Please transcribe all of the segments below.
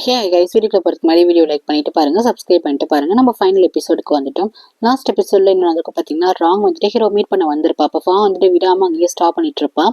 Hey guys, வீடியோக்குள்ள போகிறதுக்கு முன்னாடி வீடியோ லைக் பண்ணிட்டு பாருங்க, சப்ஸ்கிரைப் பண்ணிட்டு பாருங்க. நம்ம ஃபைனல் எபிசோடுக்கு வந்துட்டோம். லாஸ்ட் எபிசோட்ல என்ன நடக்கும் பார்த்தீங்கன்னா, ராங் வந்துட்டு ஹீரோ மீட் பண்ண வந்திருப்பா. அப்போ ஃபா வந்துட்டு விடாம அங்கேயே ஸ்டாப் பண்ணிட்டு இருப்பா.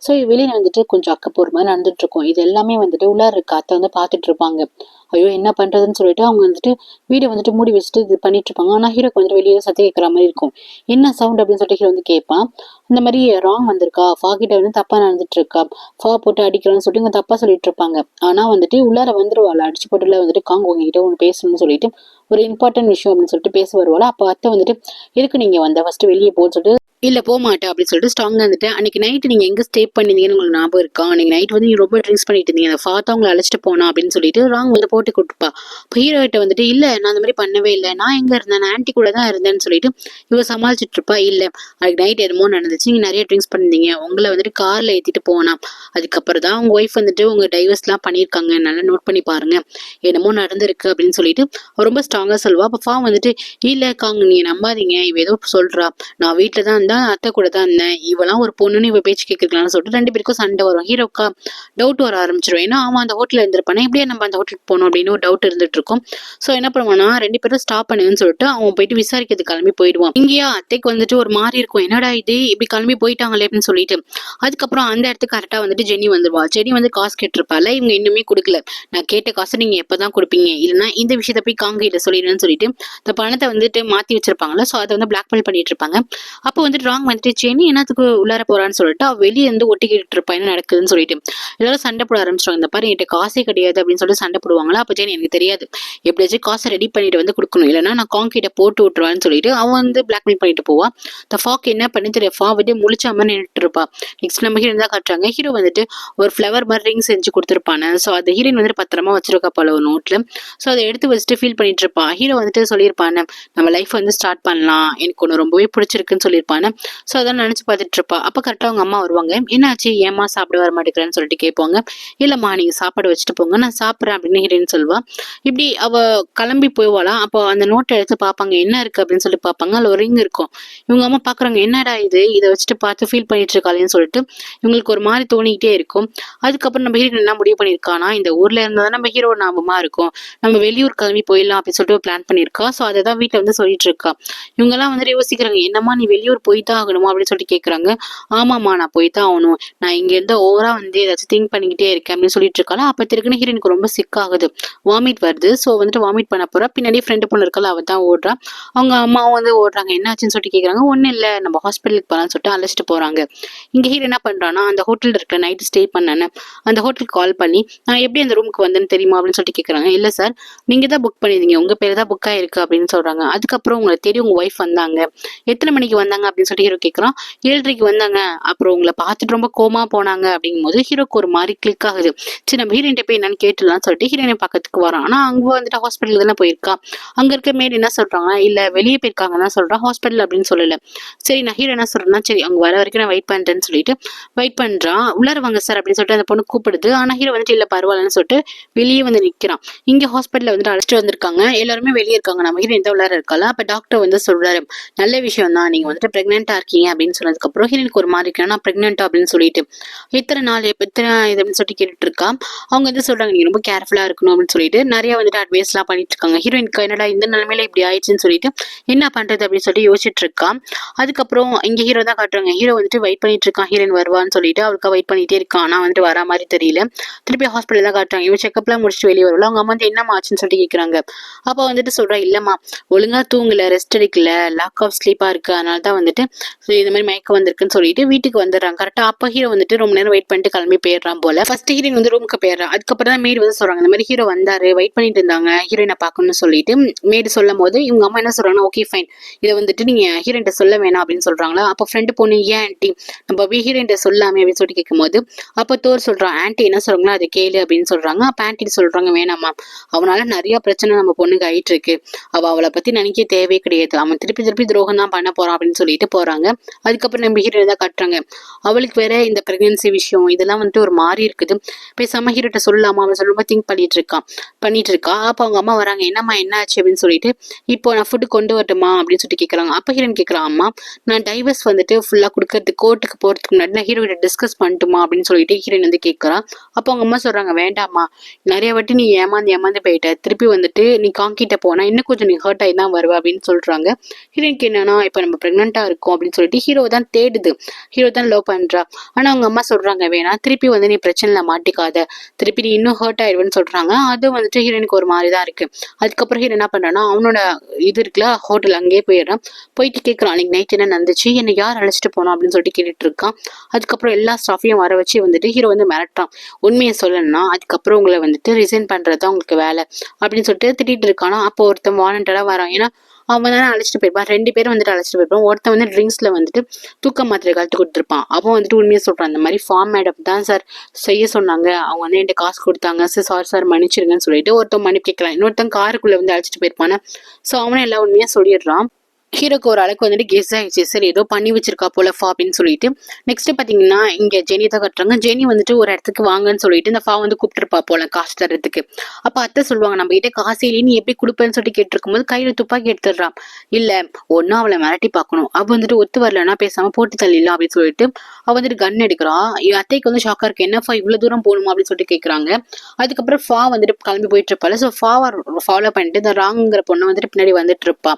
ஸோ வெளியே வந்துட்டு கொஞ்சம் அக்கப்போர் மாதிரி நடந்துட்டு இருக்கும். இது எல்லாமே வந்துட்டு உள்ளார இருக்க அத்தை வந்து பார்த்துட்டு இருப்பாங்க. ஐயோ என்ன பண்றதுன்னு சொல்லிட்டு அவங்க வந்துட்டு வீடை வந்துட்டு மூடி வச்சுட்டு இது பண்ணிட்டு இருப்பாங்க. ஆனா ஹீரோக்கு வந்துட்டு வெளியே சத்தம் கேட்கற மாதிரி இருக்கும். என்ன சவுண்ட் அப்படின்னு சொல்லிட்டு ஹீரோ வந்து கேட்பான். இந்த மாதிரி ராங் வந்திருக்கா, ஃபா கிட்ட வந்து தப்பா நடந்துட்டு இருக்கா, ஃபா போட்டு அடிக்கிறோன்னு சொல்லிட்டு இவங்க தப்பா சொல்லிட்டு இருப்பாங்க. ஆனா வந்துட்டு உள்ளார வந்துருவாள், அடிச்சு போட்டுல வந்துட்டு காங் உங்ககிட்ட ஒன்று பேசணும்னு சொல்லிட்டு ஒரு இம்பார்ட்டன்ட் விஷயம் அப்படின்னு சொல்லிட்டு பேச வருவாள். அப்போ அத்தை வந்துட்டு எதுக்கு நீங்க வந்த, ஃபர்ஸ்ட் வெளியே போன்னு சொல்லிட்டு இல்ல போக மாட்டேன் அப்படின்னு சொல்லிட்டு ஸ்ட்ராங்கா வந்துட்டு, அன்னைக்கு நைட்டு நீங்க எங்க ஸ்டே பண்ணிருந்தீங்கன்னு உங்களுக்கு ஞாபகம் இருக்கா, அன்னைக்கு நைட் வந்து நீங்க ரொம்ப ட்ரிங்க்ஸ் பண்ணிட்டு இருந்தீங்க, அந்த ஃபாத்தா உங்களை அழைச்சிட்டு போனா அப்படின்னு சொல்லிட்டு ராங் வந்து போட்டு கொடுப்பா. இப்போ ஹீரோ கிட்ட வந்துட்டு இல்ல நான் அந்த மாதிரி பண்ணவே இல்லை, நான் எங்க இருந்தேன், நான் ஆன்டி கூட தான் இருந்தேன்னு சொல்லிட்டு இவ சமாளிச்சுட்டு இருப்பா. இல்ல அதுக்கு நைட் என்னமோ நடந்துச்சு, நீங்க நிறைய ட்ரிங்க்ஸ் பண்ணிருந்தீங்க, உங்களை வந்துட்டு கார்ல ஏத்திட்டு போனா, அதுக்கப்புறம் தான் உங்க ஒய்ஃப் வந்துட்டு உங்க டைவர்ஸ் எல்லாம் பண்ணிருக்காங்க, நல்லா நோட் பண்ணி பாருங்க, என்னமோ நடந்திருக்கு அப்படின்னு சொல்லிட்டு ரொம்ப ஸ்ட்ராங்கா சொல்லுவா. அப்ப ஃபா வந்துட்டு இல்ல காங்க நீங்க நம்பாதீங்க, இவ ஏதோ சொல்றா, நான் வீட்டுல தான் இருந்தேன், அத்தை கூட தான் இருந்தேன், இவெல்லாம் ஒரு பொண்ணுன்னு இவ பேச்சு கேட்கலாம்னு சொல்லிட்டு ரெண்டு பேருக்கும் சண்டை வரும். ஹீரோக்கா டவுட் வர ஆரம்பிச்சிடும். ஏன்னா அவன் அந்த ஹோட்டல்ல இருந்திருப்பானே, எப்படியே நம்ம அந்த ஹோட்டலுக்கு போகணும் அப்படின்னு ஒரு டவுட் இருந்துட்டு இருக்கும். ஸோ என்ன பண்ணுவானா, ரெண்டு பேரும் ஸ்டாப் பண்ணுங்கன்னு சொல்லிட்டு அவன் போயிட்டு விசாரிக்கிறது கிளம்பி போயிடுவான். இங்கேயா அத்தைக்கு வந்துட்டு ஒரு மாதிரி இருக்கும், என்னடா இது இப்படி கிளம்பி போயிட்டாங்களே அப்படின்னு சொல்லிட்டு. அதுக்கப்புறம் அந்த இடத்துக்கு கரெக்டா வந்துட்டு ஜெனி வந்துருவா. ஜெனி வந்து காசு கேட்டிருப்பால, இவங்க இன்னுமே கொடுக்கல. நான் கேட்ட காசை நீங்க எப்பதான் கொடுப்பீங்க, இல்லைன்னா இந்த விஷயத்த போய் காங்கிட்ட சொல்லிடுன்னு சொல்லிட்டு இந்த பணத்தை வந்துட்டு மாத்தி வச்சிருப்பாங்கல்ல, ஸோ அதை வந்து பிளாக்மெயில் பண்ணிட்டு இருப்பாங்க. அப்போ வந்துட்டு ராங் வந்துட்டு ஜெனி என்னத்துக்கு உள்ளார போறான்னு சொல்லிட்டு அவ வெளியே இருந்து ஒட்டிக்கிட்டு இருப்பா என்ன நடக்குதுன்னு சொல்லிட்டு எல்லாரும் சண்டை போட ஆரம்பிச்சிருவாங்க. இந்த பாரு என்கிட்ட காசே கிடையாது அப்படின்னு சொல்லிட்டு சண்டை போடுவாங்களா. அப்ப ஜெனி எனக்கு தெரியாது, எப்படியாச்சும் காசை ரெடி பண்ணிட்டு வந்து கொடுக்கணும், இல்லைன்னா நான் காங்கிட்ட போட்டு விட்டுருவான்னு சொல்லிட்டு அவன் வந்து பிளாக்மெயில் பண்ணிட்டு போவா. இந்த ஃபாக் என்ன பண்ணி தெரியும், ஃபா வந்து முழிச்ச மாதிரி நின்றுட்டு இருப்பா. நெக்ஸ்ட் நம்ம ஹீரோன் தான் காட்டுறாங்க. ஹீரோ வந்துட்டு ஒரு ஃபிளவர் மாதிரி ரிங் செஞ்சு கொடுத்துருப்பானு. ஸோ அந்த ஹீரோயின் வந்துட்டு பத்திரமா வச்சிருக்கா போல ஒரு நோட்ல. ஸோ அதை எடுத்து வச்சுட்டு ஃபீல் பண்ணிட்டு இருப்பா. ஹீரோ வந்துட்டு சொல்லியிருப்பானு, நம்ம லைஃப் வந்து ஸ்டார்ட் பண்ணலாம், எனக்கு ஒன்று ரொம்பவே பிடிச்சிருக்குன்னு சொல்லியிருப்பானு. ஸோ அதான் நினைச்சு பார்த்துட்டு இருப்பா. அப்போ கரெக்டாக அவங்க அம்மா வருவாங்க. என்னாச்சு, ஏமா சாப்பிட வர மாட்டேங்கிறேன்னு சொல்லிட்டு கேட்பாங்க. இல்லம்மா நீங்க சாப்பாடு வச்சுட்டு போங்க, நான் சாப்பிட்றேன் அப்படின்னு ஹீரோயின் சொல்லுவா. இப்படி அவ கிளம்பி போய்வாளாம். அப்போ அந்த நோட்டை எடுத்து பார்ப்பாங்க, என்ன இருக்கு அப்படின்னு சொல்லி பார்ப்பாங்க. அதில் ஒரு ரிங் இருக்கும். இவங்க அம்மா பாக்குறாங்க, என்னடா இது, இதை வச்சுட்டு பார்த்து ஃபீல் பண்ணிட்டு இருக்காளேன்னு சொல்லிட்டு இவங்களுக்கு ஒரு மாதிரி தோணிக்கிட்டே இருக்கும். அதுக்கப்புறம் நம்ம ஹீரோயின் என்ன முடிவு பண்ணியிருக்கானா, இந்த ஊர்ல இருந்தாதான் நம்ம ஹீரோ ஞாபகமா இருக்கும், நம்ம வெளியூர் கிளம்பி போயிடலாம் அப்படின்னு சொல்லிட்டு பிளான் பண்ணியிருக்கா. ஸோ அதை தான் வீட்டில் வந்து சொல்லிட்டு இருக்கா. இவங்க எல்லாம் வந்துட்டு யோசிக்கிறாங்க, என்னம்மா நீ வெளியூர் போய்தான் ஆகணுமா அப்படின்னு சொல்லிட்டு கேட்கறாங்க. ஆமாம்மா நான் போய்தான் ஆகணும், நான் இங்க இருந்த ஓவரா வந்து ஏதாச்சும் திங்க் பண்ணிக்கிட்டே இருக்கேன் அப்படின்னு சொல்லிட்டு இருக்காளா. அப்ப திருக்குன்னு ஹீரோனுக்கு ரொம்ப சிக் ஆகுது, வாமிட் வருது. ஸோ வந்துட்டு வாமிட் பண்ண போறா. பின்னாடி ஃப்ரெண்டு பொண்ணு இருக்கல, அவ தான் ஓடுறா. அவங்க அம்மாவும் வந்து ஓடுறாங்க. என்னாச்சுன்னு சொல்லிட்டு கேட்கறாங்க. ஒன்னும் இல்லை, நம்ம ஹாஸ்பிட்டலுக்கு போகலான்னு சொல்லிட்டு அழைச்சிட்டு போறாங்க. இங்க ஹீரோ என்ன பண்றான்னா, அந்த ஹோட்டல் இருக்கிற நைட்டு ஸ்டே பண்ணேன்னு அந்த ஹோட்டலுக்கு கால் பண்ணி நான் எப்படி அந்த ரூமுக்கு வந்தேன்னு தெரியுமா அப்படின்னு சொல்லிட்டு கேட்கறாங்க. இல்ல சார், நீங்க தான் புக் பண்ணிருந்தீங்க, உங்க பேர் தான் புக் ஆயிருக்கு அப்படின்னு சொல்றாங்க. அதுக்கப்புறம் உங்களை தேடி உங்க ஒய்ஃப் வந்தாங்க, எத்தனை மணிக்கு வந்தாங்க அப்படின்னு சொல்லிட்டு ஹீரோ கேட்கறான். 7:30க்கு வந்தாங்க, அப்புறம் உங்களை பார்த்துட்டு ரொம்ப கோமா போனாங்க அப்படிங்கும் போது ஹீரோக்கு ஒரு மாதிரி கிளிக் ஆகுது. சரி நம்ம ஹீரோயின் போய் என்னன்னு கேட்டுலாம்னு சொல்லிட்டு ஹீரோயின் பக்கத்துக்கு வரான். ஆனா அங்க வந்துட்டு ஹாஸ்பிட்டலுக்கு தானே போயிருக்கா. அங்க இருக்க மேல் என்ன சொல்றாங்க, இல்ல வெளியே போயிருக்காங்கன்னு சொல்றான், ஹாஸ்பிட்டல் அப்படின்னு சொல்லல. சரி நான் ஹீரோ என்ன சொல்றேன்னா, சரி அவங்க வர வரைக்கும் நான் வெயிட் பண்றேன்னு சொல்லிட்டு வெயிட் பண்றான். உள்ளார வாங்க சார் அப்படின்னு சொல்லிட்டு அந்த பொண்ணு கூப்பிடுது. ஆனா ஹீரோ வந்துட்டு இல்ல பரவாயில்லன்னு சொல்லிட்டு வெளியே வந்து நிக்கிறான். இங்க ஹாஸ்பிட்டல்ல வந்துட்டு அழைச்சிட்டு வந்திருக்காங்க, எல்லாருமே வெளியே இருக்காங்க, நம்ம ஹீரோயின் தான் உள்ளார இருக்கால. அப்ப டாக்டர் வந்து சொல்றாரு, நல்ல விஷயம் தான், நீங்க வந்துட்டு பிரெக்னெண்டா இருக்கீங்க அப்படின்னு சொன்னதுக்கு அப்புறம் ஹீரோனுக்கு ஒரு மாதிரி இருக்கா, நான் பிரெக்னென்ட் அப்படின்னு சொல்லிட்டு எத்தனை நாள் எத்தனை இது அப்படின்னு சொல்லிட்டு கேட்டுட்டு இருக்கா. அவங்க வந்து சொல்றாங்க, நீங்க ரொம்ப கேர்ஃபுல்லா இருக்கணும் அப்படின்னு சொல்லிட்டு நிறைய வந்துட்டு அட்வைஸ் எல்லாம் பண்ணிட்டு இருக்காங்க. ஹீரோயினுக்கு என்னடா இந்த நிலைமையில இப்படி ஆயிடுச்சுன்னு சொல்லிட்டு என்ன பண்றது அப்படின்னு சொல்லிட்டு யோசிச்சுட்டு இருக்கா. அதுக்கப்புறம் இங்க ஹீரோ தான் காட்டுறாங்க. ஹீரோ வந்துட்டு வெயிட் பண்ணிட்டு இருக்கான், ஹீரோயின் வருவான்னு சொல்லிட்டு அவளுக்கு வெயிட் பண்ணிட்டே இருக்கான். ஆனா வந்துட்டு வரா மாதிரி தெரியல. திருப்பி ஹாஸ்பிட்டல் தான் காட்டுறாங்க. இவன் செக்அப் எல்லாம் முடிச்சுட்டு வெளியே வரல. அவங்க அம்மா வந்து என்னமா ஆச்சுன்னு சொல்லிட்டு கேட்கறாங்க. அப்ப வந்துட்டு சொல்றா, இல்லம்மா ஒழுங்கா தூங்கல, ரெஸ்ட் எடுக்கல, லாக் ஆஃப் ஸ்லீப்பா இருக்கு, அதனால தான் வந்துட்டு இந்த மாதிரி மயக்கம் வந்திருக்குன்னு சொல்லிட்டு வீட்டுக்கு வந்துடுறாங்க. கரெக்டா அப்ப ஹீரோ வந்துட்டு ரொம்ப நேரம் வெயிட் பண்ணிட்டு கிளம்பி போயிடுறான் போல. ஃபர்ஸ்ட் ஹீரோயின் வந்து ரூமுக்கு போயிடுறான். அதுக்கப்புறம் தான் மேடு வந்து சொல்றாங்க, இந்த மாதிரி ஹீரோ வந்தாரு, வெயிட் பண்ணிட்டு இருந்தாங்க, ஹீரோயினை பார்க்கணும்னு சொல்லிட்டு மேடு சொல்லும் போது இவங்க அம்மா என்ன சொல்றாங்கன்னா, ஓகே ஃபைன், இதை வந்துட்டு நீங்க ஹீரோயின்ட்ட சொல்ல வேணாம் அப்படின்னு சொல்றாங்களா. அப்ப ஃப்ரெண்டு பொண்ணு, ஏன் ஆன்ட்டி நம்ம ஹீரோயின்ட்ட சொல்லாமே அப்படின்னு சொல்லிட்டு கேட்கும் போது அப்ப தோர் சொல்றான், ஆன்ட்டி என்ன சொல்றாங்களோ அதை கேளு அப்படின்னு சொல்றாங்க. அப்ப ஆன்ட்டி சொல்றாங்க, வேணாமா, அவனால நிறைய பிரச்சனை நம்ம பொண்ணுக்கு ஆயிட்டு இருக்கு, அவளை பத்தி நினைக்க தேவையே கிடையாது, அவன் திருப்பி திருப்பி துரோகம் தான் பண்ண போறான் அப்படின்னு சொல்லிட்டு பண்ணிட்டு போறாங்க. அதுக்கப்புறம் நம்ம ஹீரோயின் தான் காட்டுறாங்க. அவளுக்கு வேற இந்த பிரெக்னன்சி விஷயம் இதெல்லாம் வந்துட்டு ஒரு மாதிரி இருக்குது. பேசாம ஹீரோட்ட சொல்லலாமா அவன் சொல்லும்போது திங்க் பண்ணிட்டு இருக்கா. அப்ப அவங்க அம்மா வராங்க. என்னம்மா என்ன ஆச்சு அப்படின்னு சொல்லிட்டு, இப்போ நான் ஃபுட்டு கொண்டு வரட்டுமா அப்படின்னு சொல்லிட்டு கேட்கறாங்க. அப்ப ஹீரோயின் கேட்கறான், அம்மா நான் டைவர்ஸ் வந்துட்டு ஃபுல்லா கொடுக்கறதுக்கு கோர்ட்டுக்கு போறதுக்கு முன்னாடி நான் ஹீரோ கிட்ட டிஸ்கஸ் பண்ணட்டுமா அப்படின்னு சொல்லிட்டு ஹீரோயின் வந்து கேட்கறான். அப்போ அவங்க அம்மா சொல்றாங்க, வேண்டாம்மா, நிறைய வாட்டி நீ ஏமாந்து போயிட்ட, திருப்பி வந்துட்டு நீ காங்கிட்ட போனா இன்னும் கொஞ்சம் நீ ஹர்ட் ஆகி தான் வருவ அப்படின்னு சொல்றாங்க. ஹீரோயினுக்கு என்னன்னா இப்ப நம்ம பிரெக்னெண்டா இருக்கோம் அப்படின்னு சொல்லிட்டு ஹீரோ தான் தேடுது, ஹீரோ தான் லவ் பண்றா. ஆனா அவங்க அம்மா சொல்றாங்க, வேணா திருப்பி வந்து நீ பிரச்சனைல மாட்டிக்காத, திருப்பி நீ இன்னும் ஹர்ட் ஆயிடுவேன்னு சொல்றாங்க. அது வந்துட்டு ஹீரோயினுக்கு ஒரு மாதிரிதான் இருக்கு. அதுக்கப்புறம் ஹீரோ என்ன பண்றான்னா அவனோட இது இருக்குல்ல ஹோட்டல், அங்கேயே போயிடுறான். போயிட்டு கேட்கறான், அன்னைக்கு நைட் என்ன நடந்துச்சு, என்னை யார் அழைச்சிட்டு போனோம் அப்படின்னு சொல்லிட்டு கேட்டுட்டு இருக்கான். அதுக்கப்புறம் எல்லா ஸ்டாஃபையும் வர வச்சு வந்துட்டு ஹீரோ வந்து மிரட்டான். உண்மையை சொல்லணும்னா அதுக்கப்புறம் உங்களை வந்துட்டு ரிசைன் பண்றதுதான் உங்களுக்கு வேலை அப்படின்னு சொல்லிட்டு திட்டிட்டு இருக்கானா. அப்போ ஒருத்தன் வாலண்டரா வரான். ஏன்னா அவன் தானே அழைச்சிட்டு போயிருப்பான். 2 பேரும் வந்துட்டு அழைச்சிட்டு போயிருப்பான். ஒருத்தன் வந்து ட்ரிங்க்ஸ்ல வந்துட்டு தூக்க மாத்திரை கலத்து கொடுத்துருப்பான். அவன் வந்துட்டு உண்மையை சொல்றான், இந்த மாதிரி ஃபார்ம் மேடம் தான் சார் செய்ய சொன்னாங்க, அவங்க வந்து என்கிட்ட காசு கொடுத்தாங்க சார், சாரி சார் மன்னிச்சிருங்கன்னு சொல்லிட்டு ஒருத்தன் மன்னிப்பு கேட்கலாம். இன்னொருத்தன் காருக்குள்ள வந்து அழைச்சிட்டு போயிருப்பானே. ஸோ அவனை எல்லா உண்மையா சொல்லிடுறான். ஹீரோக்கு ஒரு அளவுக்கு வந்துட்டு கெஸ் ஆயிடுச்சு, சரி ஏதோ பண்ணி வச்சிருக்கா போல ஃபா அப்படின்னு சொல்லிட்டு. நெக்ஸ்ட் பாத்தீங்கன்னா இங்க ஜெனி தான் கட்டுறாங்க. ஜெனி வந்துட்டு ஒரு இடத்துக்கு வாங்கன்னு சொல்லிட்டு இந்த ஃபா வந்து கூப்பிட்டுருப்பா போல காசு தர்றதுக்கு. அப்ப அத்தை சொல்லுவாங்க, நம்ம கிட்ட காசு இல்லையே நீ எப்படி கொடுப்பேன்னு சொல்லிட்டு கேட்டிருக்கும் போது கையில துப்பாக்கி எடுத்துடுறான். இல்ல ஒன்னும் அவளை மிரட்டி பார்க்கணும், அவ வந்துட்டு ஒத்து வரலன்னா பேசாம போட்டு தள்ளிடலாம் அப்படின்னு சொல்லிட்டு அவ வந்துட்டு கன் எடுக்கிறான். அத்தைக்கு வந்து ஷாக்கா இருக்கு, என்ன ஃபா இவ்வளவு தூரம் போகணுமா அப்படின்னு சொல்லிட்டு கேட்கறாங்க. அதுக்கப்புறம் ஃபா வந்துட்டு கிளம்பி போயிட்டு இருப்பாள். ஸோ ஃபாவை ஃபாலோ பண்ணிட்டு இந்த ராங்குங்கிற பொண்ணு வந்துட்டு பின்னாடி வந்துட்டு இருப்பா.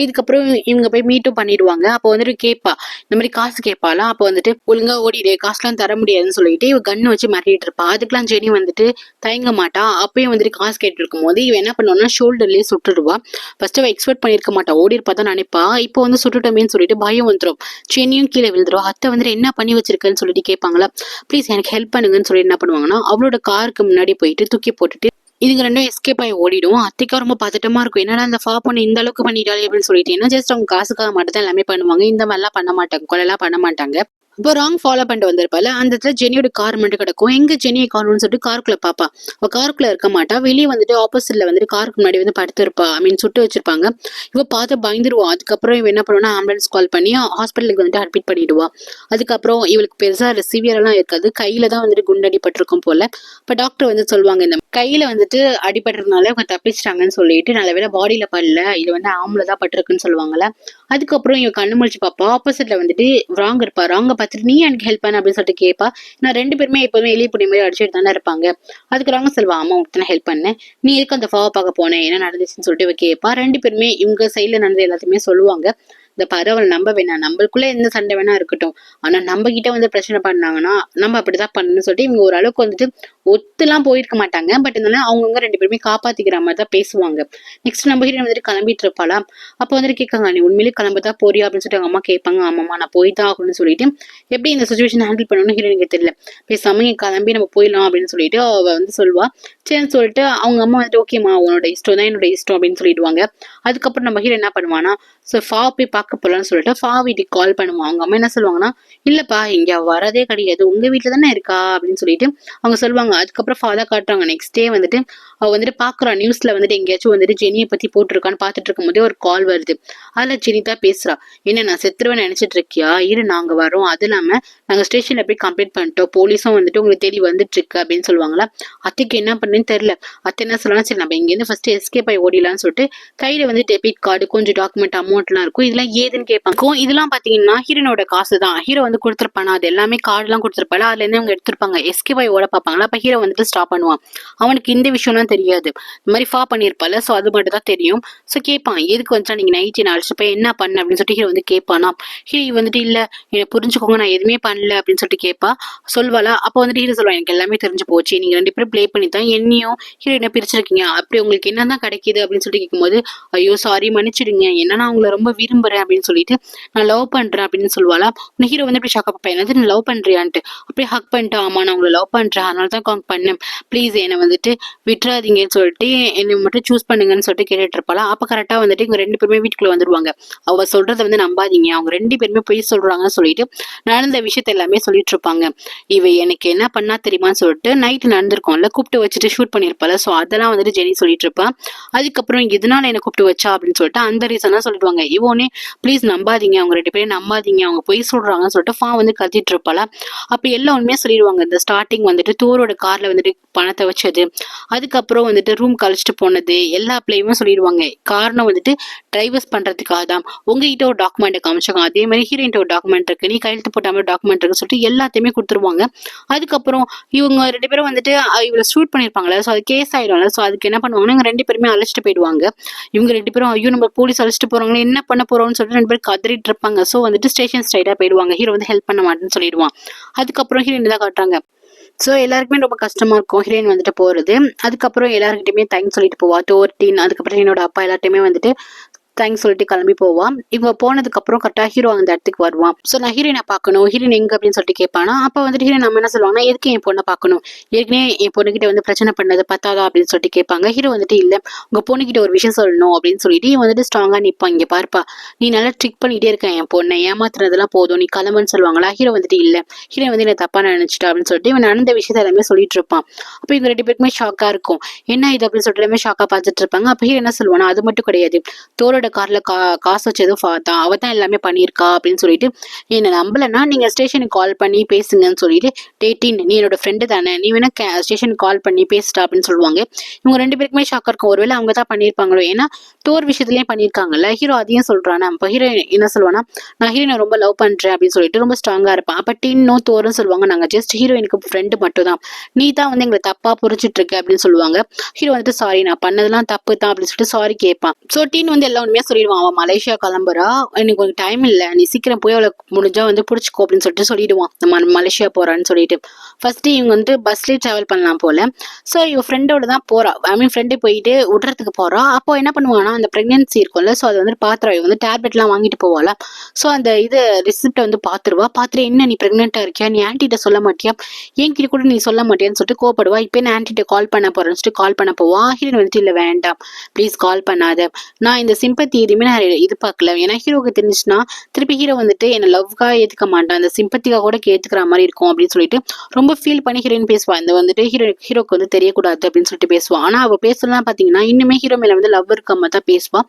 இதுக்கப்புறம் இவங்க போய் மீட்டும் பண்ணிடுவாங்க. அப்போ வந்துட்டு கேட்பா, இந்த மாதிரி காசு கேட்பாலாம். அப்போ வந்துட்டு ஒழுங்கா ஓடிடு, காசுலாம் தர முடியாதுன்னு சொல்லிட்டு இவ கண்ணு வச்சு மிரட்டிட்டு இருப்பா. அதுக்கெல்லாம் ஜெனி வந்துட்டு தயங்க மாட்டா. அப்பயும் வந்துட்டு காசு கேட்டு இருக்கும் போது இவ என்ன பண்ணுவான்னா ஷோல்டர்லயே சுட்டுடுவா. ஃபர்ஸ்ட் அவ எக்ஸ்பெக்ட் பண்ணிருக்க மாட்டா, ஓடி இருப்பா தான் நினைப்பா. இப்போ வந்து சுட்டுட்டோமேன்னு சொல்லிட்டு பயம் வந்துடும். ஜெனியும் கீழே விழுந்துரும். அத்தை வந்துட்டு என்ன பண்ணி வச்சிருக்கேன்னு சொல்லிட்டு கேட்பாங்களா. ப்ளீஸ் எனக்கு ஹெல்ப் பண்ணுங்கன்னு சொல்லி என்ன பண்ணுவாங்கன்னா அவளோட காருக்கு முன்னாடி போயிட்டு தூக்கி போட்டுட்டு இதுங்க ரெண்டும் எஸ்கேப் ஆகி ஓடிடும். அத்தைக்கா ரொம்ப பதட்டமா இருக்கும், என்னடா இந்த ஃபா பொண்ணு இந்த அளவுக்கு பண்ணிட்டாலே அப்படின்னு சொல்லிட்டு. ஏன்னா ஜஸ்ட் அவங்க காசுக்காக மட்டும் தான் எல்லாமே பண்ணுவாங்க, இந்த மாதிரிலாம் பண்ண மாட்டாங்க, கொலைலாம் பண்ண மாட்டாங்க. இப்போ ராங் ஃபாலோ பண்ணிட்டு வந்திருப்பால, அந்த இடத்துல ஜெனியோட கார் மட்டும் கிடக்கும். எங்க ஜெனியை காணும்னு சொல்லிட்டு காருக்குள்ள பாப்பா. அவ காருக்குள்ள இருக்க மாட்டா, வெளியே வந்துட்டு ஆப்போசிட்ல வந்துட்டு காருக்கு முன்னாடி வந்து படுத்திருப்பா. சுட்டு வச்சிருப்பாங்க. இவ பார்த்து பயந்துருவா. அதுக்கப்புறம் இவ என்ன பண்ணுவானா ஆம்புலன்ஸ் கால் பண்ணி ஹாஸ்பிட்டலுக்கு வந்துட்டு அட்மிட் பண்ணிடுவா. அதுக்கப்புறம் இவளுக்கு பெருசா சிவியர் எல்லாம் இருக்காது, கையில தான் வந்துட்டு குண்டு அடிபட்டிருக்கும் போல. இப்ப டாக்டர் வந்து சொல்லுவாங்க, இந்த கையில வந்துட்டு அடிபட்டதுனால அவங்க தப்பிச்சிட்டாங்கன்னு சொல்லிட்டு, நல்ல வேளை பாடியில படல, இது வந்து ஆம்பளை தான் பட்டிருக்குன்னு சொல்லுவாங்கல்ல. அதுக்கப்புறம் இவன் கண்ணு முழிச்சு பாப்பா. ஆப்போசிட்ல வந்துட்டு ராங் இருப்பா. ராங்க பார்த்துட்டு நீ எனக்கு ஹெல்ப் பண்ண அப்படின்னு சொல்லிட்டு கேட்பா. நான் 2 பேருமே எப்போதுமே எலி பொடி மாதிரி அடிச்சுட்டு தானே இருப்பாங்க. அதுக்கு ராங்க சொல்வா, அம்மா உனக்கு ஹெல்ப் பண்ணேன், நீ எதுக்கு அந்த ஃபாவை பார்க்க போனேன், என்ன நடந்துச்சுன்னு சொல்லிட்டு இவ கேட்பா. 2 பேருமே இவங்க சைட்ல நடந்த எல்லாத்தையுமே சொல்லுவாங்க. இந்த பரவல் நம்ப வேணாம், நம்மளுக்குள்ள எந்த சண்டை வேணா இருக்கட்டும், ஆனா நம்ம கிட்ட வந்து பிரச்சனை பண்ணாங்கன்னா நம்ம அப்படிதான் பண்ணணும்னு சொல்லிட்டு இவங்க ஒரு அளவுக்கு வந்துட்டு ஒத்துலாம் போயிருக்க மாட்டாங்க. பட் இருந்தாலும் அவங்கவுங்க 2 பேருமே காப்பாத்திக்கிற மாதிரி தான் பேசுவாங்க. நெக்ஸ்ட் நம்ம கிட்ட வந்துட்டு கிளம்பிட்டு இருப்பாளா. அப்ப வந்துட்டு கேட்காங்க, நீ உண்மையிலேயே கிளம்பதான் போறியா அப்படின்னு சொல்லிட்டு அவங்க அம்மா கேட்பாங்க. ஆமாம்மா நான் போய்தான் ஆகணும்னு சொல்லிட்டு எப்படி இந்த சுச்சுவேஷன் ஹேண்டில் பண்ணணும்னு ஹீரோனுக்கு தெரியல. பேசாம கிளம்பி நம்ம போயிடலாம் அப்படின்னு சொல்லிட்டு அவ வந்து சொல்லுவா. சரின்னு சொல்லிட்டு அவங்க அம்மா வந்துட்டு ஓகேம்மா உன்னோட இஷ்டம் தான் என்னோட இஷ்டம் அப்படின்னு சொல்லிடுவாங்க. அதுக்கப்புறம் நம்ம ஹீரோ என்ன பண்ணுவானா, ஸோ ஃபா போய் பார்க்க போலான்னு சொல்லிட்டு ஃபா வீட்டுக்கு கால் பண்ணுவான். அவங்க அம்மா என்ன சொல்லுவாங்கன்னா, இல்லப்பா இங்க வரதே கிடையாது, உங்க வீட்டுல தானே இருக்கா அப்படின்னு சொல்லிட்டு அவங்க சொல்லுவாங்க. அதுக்கப்புறம் ஃபாதா காட்டுறாங்க. நெக்ஸ்ட் டே வந்துட்டு அவ வந்துட்டு பாக்குறான், நியூஸ்ல வந்துட்டு எங்கேயாச்சும் வந்துட்டு ஜெனியை பத்தி போட்டிருக்கான்னு பாத்துட்டு இருக்கும் போதே ஒரு கால் வருது. அதுல ஜெனி தான் பேசுறா. என்ன நான் செத்துருவேன்னு நினைச்சிட்டு இருக்கியா, இரு நாங்க வரோம், அது இல்லாம நாங்க ஸ்டேஷன்ல போய் கம்ப்ளைண்ட் பண்ணிட்டோம், போலீஸும் வந்துட்டு உங்களுக்கு தேடி வந்துட்டு இருக்கு அப்படின்னு சொல்லுவாங்களா. அத்தைக்கு என்ன பண்ணுன்னு தெரியல. அத்தை என்ன சொல்லலாம், சரி நம்ம இங்க இருந்து ஃபர்ஸ்ட் எஸ்கேப் ஆகி ஓடிலான்னு சொல்லிட்டு கையில வந்து டெபிட் கார்டு கொஞ்சம் டாக்குமெண்ட் அமௌண்ட் எல்லாம் இருக்கும். இதெல்லாம் ஏதுன்னு கேட்பாங்க. இதெல்லாம் பாத்தீங்கன்னா ஹீரோனோட காசு தான். ஹீரோ வந்து கொடுத்துருப்பானா, அது எல்லாமே கார்டு எல்லாம் கொடுத்துருப்பால, அதுல இருந்து அவங்க எடுத்திருப்பாங்க. எஸ்கேப் ஆகி ஓட பார்ப்பாங்களா. அப்ப ஹீரோ வந்துட்டு ஸ்டாப் பண்ணுவான். அவனுக்கு இந்த விஷயம்லாம் தெரியாது, இந்த மாதிரி ஃபா பண்ணிருப்பால, சோ அது மட்டும் தான் தெரியும். சோ கேட்பான், எதுக்கு வந்துட்டா நீங்க நைட் என்ன அழைச்சு போய் என்ன பண்ண அப்படின்னு சொல்லிட்டு ஹீரோ வந்து கேட்பானா. ஹீரோ வந்துட்டு இல்ல என்ன புரிஞ்சுக்கோங்க நான் எதுவுமே பண்ணல அப்படின்னு சொல்லிட்டு கேட்பா. சொல்வாளா. அப்ப வந்துட்டு ஹீரோ சொல்லுவான், எனக்கு எல்லாமே தெரிஞ்சு போச்சு, நீங்க 2 பேரும் பிளே பண்ணி தான் என்னையும் ஹீரோயினை பிரிச்சிருக்கீங்க, அப்படி உங்களுக்கு என்னதான் கிடைக்குது அப்படின்னு சொல்லிட்டு கேட்கும்போது, ஐயோ சாரி மன்னிச்சிடுங்க, என்ன நான் உங்களை ரொம்ப விரும்புறேன் அப்படின்னு சொல்லிட்டு நான் லவ் பண்றேன் அப்படின்னு சொல்லுவாளா. ஹீரோ வந்து அப்படி ஷாக்கா பார்ப்பேன், என்னது நீ லவ் பண்றியான்ட்டு. அப்படியே ஹக் பண்ணிட்டு, ஆமா நான் உங்களை லவ் பண்றேன், அதனால தான் கால் பண்ணேன், ப்ளீஸ் என்னை வந்துட்டு விட்டுறாதீங்கன்னு சொல்லிட்டு என்னை மட்டும் சூஸ் பண்ணுங்கன்னு சொல்லிட்டு கேட்டுட்டு இருப்பாளா. அப்ப கரெக்டா வந்துட்டு இவங்க 2 பேருமே வீட்டுக்குள்ள வந்துருவாங்க. அவ சொல்றதை வந்து நம்பாதீங்க, அவங்க 2 பேருமே போய் சொல்றாங்கன்னு சொல்லிட்டு நடந்த விஷயத்த எல்லாமே சொல்லிட்டு இருப்பாங்க. இவ எனக்கு என்ன பண்ணா தெரியுமான்னு சொல்லிட்டு நைட் நடந்திருக்கும்ல, கூப்பிட்டு வச்சுட்டு ஷூட் பண்ணிருப்பால, சோ அதெல்லாம் வந்துட்டு ஜெனி சொல்லிட்டு இருப்பா. அதுக்கப்புறம் எதனால என்ன கூப்பிட்டு வச்சா அப்படின்னு சொல்லிட்டு அந்த ரீசனா சொல்லிடுவாங்க. இவனே ப்ளீஸ் நம்பாதீங்க, அவங்க 2 பேரும் நம்பாதீங்க, அவங்க பொய் சொல்றாங்கன்னு சொல்லிட்டு ஃபா வந்து கத்திட்டு இருப்பாளா. அப்ப எல்லாம் உண்மையா சொல்லிடுவாங்க. இந்த ஸ்டார்டிங் வந்துட்டு தோரோட கார்ல வந்துட்டு பணத்தை வச்சது, அதுக்கப்புறம் வந்துட்டு ரூம் கழிச்சிட்டு போனது, எல்லா பிள்ளையுமே சொல்லிடுவாங்க. காரணம் வந்துட்டு டிரைவர்ஸ் பண்றதுக்காக தான். உங்ககிட்ட ஒரு டாக்குமெண்ட் காமிச்சாங்க, அதே மாதிரி ஹீரோயின் ஒரு டாக்குமெண்ட் இருக்கு, நீ கையெழுத்து போட்ட மாதிரி டாக்குமெண்ட் இருக்குன்னு சொல்லிட்டு எல்லாத்தையுமே கொடுத்துருவாங்க. அதுக்கப்புறம் இவங்க 2 பேரும் வந்துட்டு இவளை ஷூட் பண்ணிருப்பாங்களே, ஸோ அது கேஸ் ஆயிடும்ல. ஸோ அதுக்கு என்ன பண்ணுவாங்கன்னா இவங்க 2 பேருமே அழைச்சிட்டு போயிடுவாங்க. இவங்க 2 பேரும் ஐயோ நம்ம போலீஸ் அழைச்சிட்டு போறாங்களே, என்ன பண்ண போறோம்னு சொல்லிட்டு 2 பேரும் கதறிட்டு இருப்பாங்க. ஸோ வந்துட்டு ஸ்டேஷன் ஸ்ட்ரைட்டா போயிடுவாங்க. ஹீரோ வந்து ஹெல்ப் பண்ண மாட்டேன்னு சொல்லிடுவான். அதுக்கப்புறம் ஹீரோயின் தான் காட்டுறாங்க. ஸோ எல்லாருக்குமே ரொம்ப கஷ்டமா இருக்கும் ஹீரோயின் வந்துட்டு போறது. அதுக்கப்புறம் எல்லாருக்கிட்டையுமே தேங்க்ஸ் சொல்லிட்டு போவா. தோர், டீன், அதுக்கப்புறம் என்னோட அப்பா எல்லாத்தையுமே வந்துட்டு தேங்க்ஸ் சொல்லிட்டு கிளம்பி போவான். இவங்க போனதுக்கு அப்புறம் கரெக்டா ஹீரோ அந்த இடத்துக்கு வருவான். சோ நான் ஹீரோயினை பார்க்கணும், ஹீரோயின் எங்க அப்படின்னு சொல்லிட்டு கேட்பானா. அப்ப வந்துட்டு ஹீரோயின் நம்ம என்ன சொல்லுவாங்கன்னா, எதுக்கு என் பொண்ணை பார்க்கணும், ஏற்கனவே என் பொண்ணுகிட்ட வந்து பிரச்சனை பண்ணது பத்தாதா அப்படின்னு சொல்லிட்டு கேட்பாங்க. ஹீரோ வந்துட்டு இல்ல, உங்க பொண்ணுகிட்ட ஒரு விஷயம் சொல்லணும் அப்படின்னு சொல்லிட்டு இவன் வந்துட்டு ஸ்ட்ராங்கா நிப்பான். இங்க பாருப்பா, நீ நல்லா ட்ரிக் பண்ணிட்டே இருக்க, என் பொண்ணை ஏமாத்துறதெல்லாம் போதும், நீ கிளம்புன்னு சொல்லுவாங்களா. ஹீரோ வந்துட்டு இல்ல, ஹீரோ வந்து என்ன தப்பா நினைச்சிட்டா அப்படின்னு சொல்லிட்டு இவன் நடந்த விஷயத்த எல்லாமே சொல்லிட்டு இருப்பான். அப்ப இவங்க 2 பேருக்குமே ஷாக்கா இருக்கும். என்ன இது அப்படின்னு சொல்லிட்டு எல்லாமே ஷாக்கா பார்த்துட்டு இருப்பாங்க. அப்ப ஹீரோ என்ன சொல்லுவானா, அது மட்டும் கிடையாது, தோரோட கார்ல காசு வச்சதும் தான், அவ தான் எல்லாமே பண்ணியிருக்கா அப்படின்னு சொல்லிட்டு, என்ன நம்பலன்னா நீங்க ஸ்டேஷனுக்கு கால் பண்ணி பேசுங்கன்னு சொல்லிட்டு, டேட்டின் நீ என்னோட ஃப்ரெண்டு தானே, நீ வேணா ஸ்டேஷனுக்கு கால் பண்ணி பேசிட்டா அப்படின்னு சொல்லுவாங்க. இவங்க 2 பேருக்குமே ஷாக்கா இருக்கும். ஒருவேளை அவங்க தான் பண்ணியிருப்பாங்களோ, ஏன்னா தோர் விஷயத்துலயும் பண்ணியிருக்காங்கல்ல. ஹீரோ அதையும் சொல்றானா. அப்ப ஹீரோ என்ன சொல்லுவானா, நான் ஹீரோனை ரொம்ப லவ் பண்றேன் அப்படின்னு சொல்லிட்டு ரொம்ப ஸ்ட்ராங்கா இருப்பான். அப்ப டின்னோ தோரும் சொல்லுவாங்க, நாங்க ஜஸ்ட் ஹீரோயினுக்கு ஃப்ரெண்டு மட்டும் தான், நீ தான் வந்து எங்களை தப்பா புரிச்சிட்டு இருக்க அப்படின்னு சொல்லுவாங்க. ஹீரோ வந்துட்டு சாரி, நான் பண்ணதெல்லாம் தப்பு தான் அப்படின்னு சொல்லிட்டு சாரி கேட்பான். சோ டீன் வந்து எல்லாம் உண்மையா சொல்லிடுவான். அவன் மலேசியா கிளம்புறா, எனக்கு கொஞ்சம் டைம் இல்லை, நீ சீக்கிரம் போய் அவளை முடிஞ்சா வந்து பிடிச்சிக்கோ அப்படின்னு சொல்லிட்டு சொல்லிடுவான். நம்ம மலேசியா போறான்னு சொல்லிட்டு ஃபர்ஸ்ட் இவங்க வந்து பஸ்லயே டிராவல் பண்ணலாம் போல. ஸோ இவ ஃப்ரெண்டோட தான் போறா, ஐ மீன் ஃப்ரெண்டை போயிட்டு விடுறதுக்கு போறா. அப்போ என்ன பண்ணுவானா, அந்த பிரெக்னன்சி இருக்கும்ல, ஸோ அதை வந்து பாத்துறா. இவ வந்து டேப்லெட்லாம் வாங்கிட்டு போவாளா. ஸோ அந்த இது ரிசிப்டை வந்து பாத்துருவா. பாத்துட்டு என்ன நீ பிரெக்னெண்டா இருக்கியா, நீ ஆன்டிட்ட சொல்ல மாட்டியா, என்கிட்ட கூட நீ சொல்ல மாட்டியான்னு சொல்லிட்டு கோப்படுவா. இப்போ நான் ஆன்டிட்ட கால் பண்ண போறேன்னு சொல்லிட்டு கால் பண்ண போவா. ஹீரோயின் வந்துட்டு இல்லை வேண்டாம் ப்ளீஸ் கால் பண்ணாத, நான் இந்த சிம்பத்தி எதுவுமே நான் இது பார்க்கல, ஏன்னா ஹீரோக்கு தெரிஞ்சுச்சுன்னா திருப்பி ஹீரோ வந்துட்டு என்ன லவ்காக ஏத்துக்க மாட்டான், அந்த சிம்பத்திக்காக கூட ஏத்துக்கிற மாதிரி இருக்கும் அப்படின்னு சொல்லிட்டு ரொம்ப ஃபீல் பண்ணி ஹீரோயின் பேசுவா. இந்த வந்துட்டு ஹீரோக்கு வந்து தெரியக்கூடாது அப்படின்னு சொல்லிட்டு பேசுவா. ஆனா அவ பேசலாம் பாத்தீங்கன்னா இன்னுமே ஹீரோ மேல வந்து லவ் இருக்க மாதிரி தான் பேசுவா.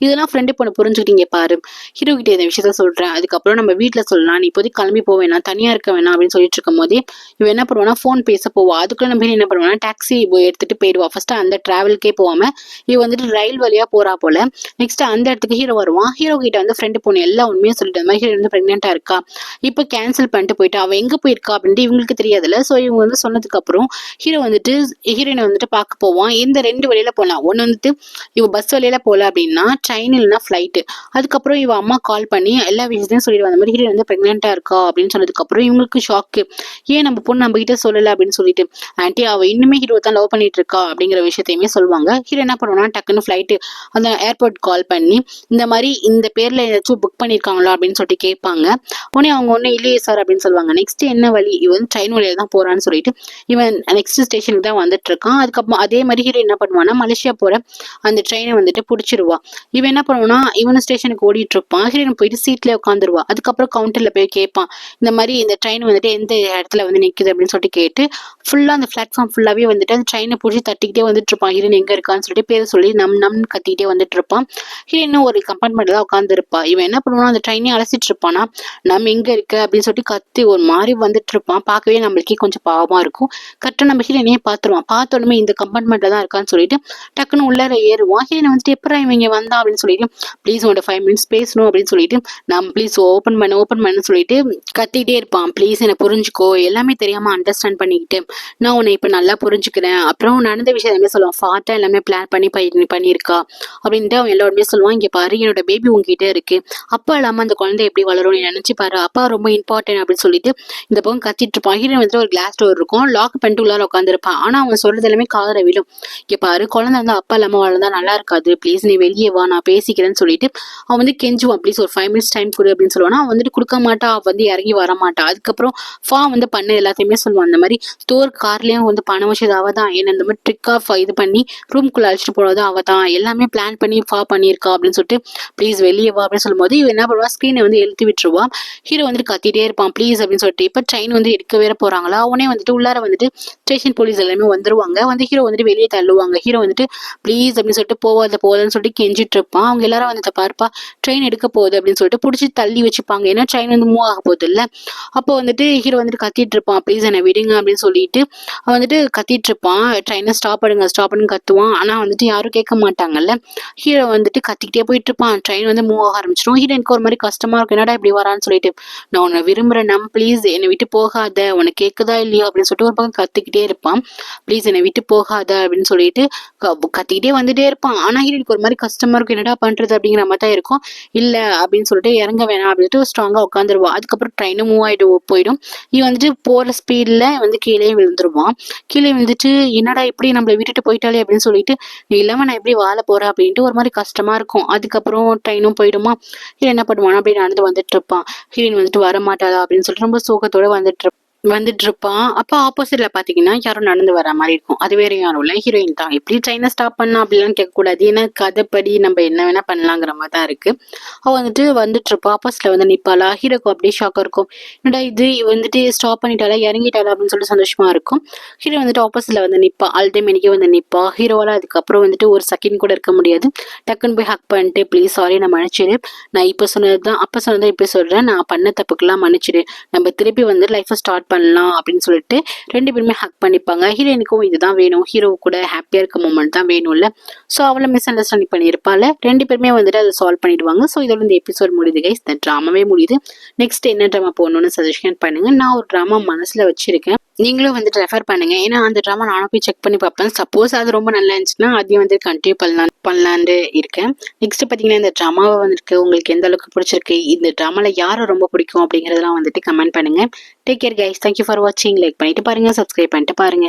இதெல்லாம் ஃப்ரெண்டு பொண்ணு புரிஞ்சுக்கிட்டீங்க பாரு, ஹீரோ கிட்ட இந்த விஷயத்த சொல்றேன், அதுக்கப்புறம் நம்ம வீட்டுல சொல்லலாம், நீ இப்போதைக்கு கிளம்பி போவேனா, தனியா இருக்க வேணாம் அப்படின்னு சொல்லிட்டு இருக்கும் போதே இவ என்ன பண்ணுவானா, ஃபோன் பேச போவா. அதுக்குள்ள நம்ம என்ன பண்ணுவானா, டாக்ஸி எடுத்துட்டு போயிடுவா. ஃபர்ஸ்ட் அந்த டிராவலுக்கே போகாம இவ வந்துட்டு ரயில் வழியா போறா போல. நெக்ஸ்ட் அந்த இடத்துக்கு ஹீரோ வருவான். ஹீரோ கிட்ட வந்து ஃப்ரெண்டு பொண்ணு எல்லாம் உண்மையா சொல்லிட்டு, அந்த மாதிரி ஹீரோ வந்து பிரெக்னெண்டா இருக்கா, இப்போ கேன்சல் பண்ணிட்டு போயிட்டு அவ எங்க போயிருக்கா அப்படின்ட்டு இவங்களுக்கு தெரியாதுல்ல. ஸோ இவங்க வந்து சொன்னதுக்கு அப்புறம் ஹீரோ வந்துட்டு ஹீரோயினை வந்துட்டு பார்க்க போவான். இந்த 2 வழியில போகலாம். ஒன்னு வந்துட்டு இவ பஸ் வழியில போல அப்படின்னா ட்ரெயின் இல்லைன்னா ஃபிளைட்டு. அதுக்கப்புறம் இவ அம்மா கால் பண்ணி எல்லா விஷயத்தையும் சொல்லிடுவாங்க. அந்த மாதிரி ஹீரோயின் வந்து பிரெக்னெண்டா இருக்கா அப்படின்னு சொன்னதுக்கு அப்புறம் இவங்களுக்கு ஷாக்கு, ஏன் நம்ம பொண்ணு நம்ம கிட்ட சொல்லல அப்படின்னு சொல்லிட்டு, ஆன்ட்டி அவ இன்னுமே ஹீரோ தான் லவ் பண்ணிட்டு இருக்கா அப்படிங்கிற விஷயத்தையுமே சொல்லுவாங்க. ஹீரோ என்ன பண்ணுவானா, டக்குன்னு ஃபிளைட்டு அந்த ஏர்போர்ட் கால் பண்ணி இந்த மாதிரி இந்த பேர்ல ஏதாச்சும் புக் பண்ணிருக்காங்களா அப்படின்னு சொல்லிட்டு கேட்பாங்க. உடனே அவங்க ஒன்னும் இல்லையே சார் அப்படின்னு சொல்லுவாங்க. நெக்ஸ்ட் என்ன வழி, இவன் ட்ரெயின் வழியில தான் போறான்னு சொல்லிட்டு இவன் நெக்ஸ்ட் ஸ்டேஷனுக்கு தான் வந்துட்டு இருக்கான். அதுக்கப்புறம் அதே மாதிரி ஹீரோ என்ன பண்ணுவானா, மலேசியா போற அந்த ட்ரெயினை வந்துட்டு பிடிச்சிருவா. இவன் என்ன பண்ணுவானா, இவன் ஸ்டேஷனுக்கு ஓடிட்டு இருப்பான். ஹீரோயின் போயிட்டு சீட்ல உட்காந்துருவா. அதுக்கப்புறம் கவுண்டர்ல போய் கேட்பான், இந்த மாதிரி இந்த ட்ரெயின் வந்துட்டு எந்த இடத்துல வந்து நிக்குது அப்படின்னு சொல்லிட்டு கேட்டு ஃபுல்லா அந்த பிளாட்ஃபார்ம் ஃபுல்லாவே வந்துட்டு அந்த ட்ரெயினை பிடிச்சி தட்டிக்கிட்டே வந்துட்டு இருப்பான். ஹீரோயின் எங்க இருக்கான்னு சொல்லிட்டு பேர் சொல்லி நம்னு கத்திக்கிட்டே வந்துட்டு இருப்பான். ஹீரோயின் ஒரு கம்பார்ட்மெண்ட்ல தான் உட்காந்து இருப்பா. இவன் என்ன பண்ணுவான், அந்த ட்ரெயினே அலசிட்டு இருப்பானா, நம்ம எங்க இருக்க அப்படின்னு சொல்லிட்டு கத்தி ஒரு மாதிரி வந்துட்டு இருப்பான். பார்க்கவே நம்மளுக்கே கொஞ்சம் பாவமா இருக்கும். கரெக்டா நம்ம ஹீரோயினையே பார்த்துருவான். பார்த்த உடனே இந்த கம்பார்ட்மெண்ட்ல தான் இருக்கான்னு சொல்லிட்டு டக்குன்னு உள்ளார ஏறுவான். ஹீரோயின் வந்துட்டு எப்பரா இவங்க வந்தா அப்படின்னு சொல்லிட்டு, ப்ளீஸ் உன்னோட 5 மினிட்ஸ் பேசணும் அப்படின்னு சொல்லிட்டு, நான் ப்ளீஸ் ஓப்பன் பண்ணு சொல்லிட்டு கத்திட்டே இருப்பான். ப்ளீஸ் என்ன புரிஞ்சுக்கோ, எல்லாமே தெரியாம அண்டர்ஸ்டாண்ட் பண்ணிக்கிட்டு நான் உன்னை இப்ப நல்லா புரிஞ்சுக்கிறேன், அப்புறம் நடந்த விஷயம் எல்லாமே சொல்லுவான். ஃபாத்தா எல்லாமே பிளான் பண்ணி பண்ணியிருக்கா அப்படின்ட்டு அவன் எல்லாருமே சொல்லுவான். இங்க பாரு, என்னோட பேபி உங்ககிட்ட இருக்கு, அப்பா இல்லாம அந்த குழந்தை எப்படி வளரும் நீ நினைச்சு பாரு, அப்பா ரொம்ப இம்பார்ட்டன்ட் அப்படின்னு சொல்லிட்டு இந்த பக்கம் கத்திட்டு இருப்பான். ஹீரோயின் வந்துட்டு ஒரு கிளாஸ் டோர் இருக்கும், லாக் பண்ணிட்டு உள்ளார உட்காந்துருப்பான். ஆனா அவன் சொல்றது எல்லாமே காதுல விழும். இங்க பாரு, குழந்தை வந்து அப்பா இல்லாம வளர்ந்தா நல்லா இருக்காது, ப்ளீஸ் நீ வெளியே வா, நான் பேசிக்கிறேன்னு சொல்லிட்டு அவன் வந்து கெஞ்சுவான். ப்ளீஸ் ஒரு 5 மினிட்ஸ் டைம் கொடு அப்படின்னு சொல்லுவானா. அவன் வந்துட்டு கொடுக்க மாட்டா, வந்து இறங்கி வர மாட்டா. அதுக்கப்புறம் ஃபா வந்து பண்ண எல்லாத்தையுமே சொல்லுவான். அந்த மாதிரி தோர் கார்லயும் வந்து பணம் வச்சது அவ தான், என்ன இந்த மாதிரி ட்ரிக் ஆஃப் இது பண்ணி ரூம்குள்ள அழைச்சிட்டு போனது அவ தான், எல்லாமே பிளான் பண்ணி ஃபா பண்ணி போயிருக்கா அப்படின்னு சொல்லிட்டு ப்ளீஸ் வெளியே வா அப்படின்னு சொல்லும்போது இவன் என்ன பண்ணுவா, ஸ்க்ரீனை வந்து எழுத்து விட்டுருவா. ஹீரோ வந்துட்டு கத்திட்டே இருப்பான் ப்ளீஸ் அப்படின்னு சொல்லிட்டு. இப்போ ட்ரெயின் வந்து எடுக்க வேற போறாங்களா, அவனே வந்துட்டு உள்ளார வந்துட்டு ஸ்டேஷன் போலீஸ் எல்லாமே வந்துருவாங்க. வந்து ஹீரோ வந்துட்டு வெளியே தள்ளுவாங்க. ஹீரோ வந்துட்டு ப்ளீஸ் அப்படின்னு சொல்லிட்டு போவாதுன்னு சொல்லிட்டு கெஞ்சிட்டு இருப்பான். அவங்க எல்லாரும் வந்து பார்ப்பா ட்ரெயின் எடுக்க போகுது அப்படின்னு சொல்லிட்டு பிடிச்சி தள்ளி வச்சுப்பாங்க. ஏன்னா ட்ரெயின் வந்து மூவ் ஆக போகுது இல்ல. அப்போ வந்துட்டு ஹீரோ வந்துட்டு கத்திட்டு இருப்பான் ப்ளீஸ் என்னை விடுங்க அப்படின்னு சொல்லிட்டு. அவன் வந்துட்டு கத்திட்டு இருப்பான், ட்ரெயினை ஸ்டாப் பண்ணுங்க கத்துவான். ஆனா வந்துட்டு யாரும் கேட்க மாட்டாங்கல்ல. ஹீரோ வந்துட்டு கத்திக்கிட்டே போயிட்டு இருப்பான். ட்ரெயின் வந்து மூவ் ஆக ஆரம்பிச்சிடும். ஹீரோனுக்கு ஒரு மாதிரி கஷ்டமா இருக்கும், என்னடா இப்படி வரான்னு சொல்லிட்டு. நான் உன்னை விரும்புறேன் ப்ளீஸ் என்னை விட்டு போகாத, உனக்கு கேட்குதா இல்லையோ அப்படின்னு சொல்லிட்டு ஒரு பக்கம் கத்திக்கிட்டே இருப்பான். ப்ளீஸ் என்னை விட்டு போகாத அப்படின்னு சொல்லிட்டு கத்திக்கிட்டே வந்துட்டே இருப்பான். ஆனா ஹீரோனுக்கு ஒரு மாதிரி கஷ்டமா இருக்கும், என்னடா பண்றது அப்படிங்கிற மாதிரி தான் இருக்கும். இல்ல அப்படின்னு சொல்லிட்டு இறங்க வேணாம் அப்படின்ட்டு ஸ்ட்ராங்கா உட்காந்துருவா. அதுக்கப்புறம் ட்ரெயினும் மூவ் ஆயிட்டு போயிடும். இவன் வந்துட்டு போற ஸ்பீட்ல வந்து கீழே விழுந்துருவான். கீழே விழுந்துட்டு என்னடா இப்படி நம்மளை விட்டுட்டு போயிட்டாலே அப்படின்னு சொல்லிட்டு, நீ இல்லாம நான் எப்படி வாழ போறேன் அப்படின்ட்டு ஒரு மாதிரி கஷ்டமா இருக்கும். அதுக்கப்புறம் ட்ரெயினும் போயிடுமா. ஹீரோ என்ன பண்ணுவானா அப்படி நடந்து வந்துட்டு இருப்பான். ஹீரோயின் வந்துட்டு வர மாட்டாளா அப்படின்னு சொல்லிட்டு ரொம்ப சோகத்தோட வந்துட்டு இருப்பான். அப்ப ஆப்போசிட்ல பாத்தீங்கன்னா யாரும் நடந்து வர மாதிரி இருக்கும். அது வேற யாரும் இல்ல, ஹீரோயின் தான். எப்படி ட்ரெயினை ஸ்டாப் பண்ணா அப்படிலாம் கேட்க கூடாது, ஏன்னா கதைப்படி நம்ம என்ன வேணா பண்ணலாங்கிற மாதிரி தான் இருக்கு. அவ வந்துட்டு இருப்பா. ஆப்போசிட்ல வந்து நிப்பாளா. ஹீரோக்கு அப்படியே ஷாக்கா இருக்கும், என்னடா இது வந்துட்டு ஸ்டாப் பண்ணிட்டாளா இறங்கிட்டாளா அப்படின்னு சொல்லிட்டு சந்தோஷமா இருக்கும். ஹீரோ வந்துட்டு ஆப்போசிட்ல வந்து நிப்பா. ஆல் டைம் எனக்கே வந்து நிப்பா. ஹீரோவால அதுக்கப்புறம் வந்துட்டு ஒரு செகண்ட் கூட இருக்க முடியாது. டக்குன்னு போய் ஹக் பண்ணிட்டு ப்ளீஸ் சாரி நான் மன்னிச்சிடு, நான் இப்ப சொன்னதுதான் அப்ப சொன்னதான் இப்ப சொல்றேன், நான் பண்ண தப்புக்கெல்லாம் மன்னிச்சிடு, நம்ம திருப்பி வந்து லைஃபை ஸ்டார்ட் பண்ணலாம் அப்படின்னு சொல்லிட்டு ரெண்டு பேருமே ஹக் பண்ணிப்பாங்க. ஹீரோயினுக்கும் இதுதான் வேணும், ஹீரோ கூட ஹாப்பியா இருக்க மூமெண்ட் தான் வேணும்ல. ஸோ அவளை மிஸ் அண்டர்ஸ்டாண்டிங் பண்ணியிருப்பாள். ரெண்டு பேருமே வந்துட்டு அதை சால்வ் பண்ணிடுவாங்க. ஸோ இதோட இந்த எபிசோட் முடியுது கைஸ், இந்த ட்ராமாவே முடியுது. நெக்ஸ்ட் என்ன ட்ராமா போகணும்னு சஜஷன் பண்ணுங்க. நான் ஒரு ட்ராமா மனசுல வச்சிருக்கேன், நீங்களும் வந்துட்டு ரெஃபர் பண்ணுங்க. ஏன்னா அந்த ட்ராமா நானும் போய் செக் பண்ணி பார்ப்பேன். சப்போஸ் அது ரொம்ப நல்லா இருந்துச்சுன்னா அதையும் வந்து கண்டினியூ பண்ணலான்னு இருக்கேன். நெக்ஸ்ட் பார்த்தீங்கன்னா இந்த ட்ராமாவை வந்துருக்கு உங்களுக்கு எந்த அளவுக்கு பிடிச்சிருக்கு, இந்த ட்ராமால யாரை ரொம்ப பிடிக்கும் அப்படிங்கிறதெல்லாம் வந்துட்டு கமெண்ட் பண்ணுங்க. Take care guys, thank you for வாட்சிங். லைக் பண்ணிட்டு பாருங்க, சப்ஸ்கிரைப் பண்ணிட்டு பாருங்க.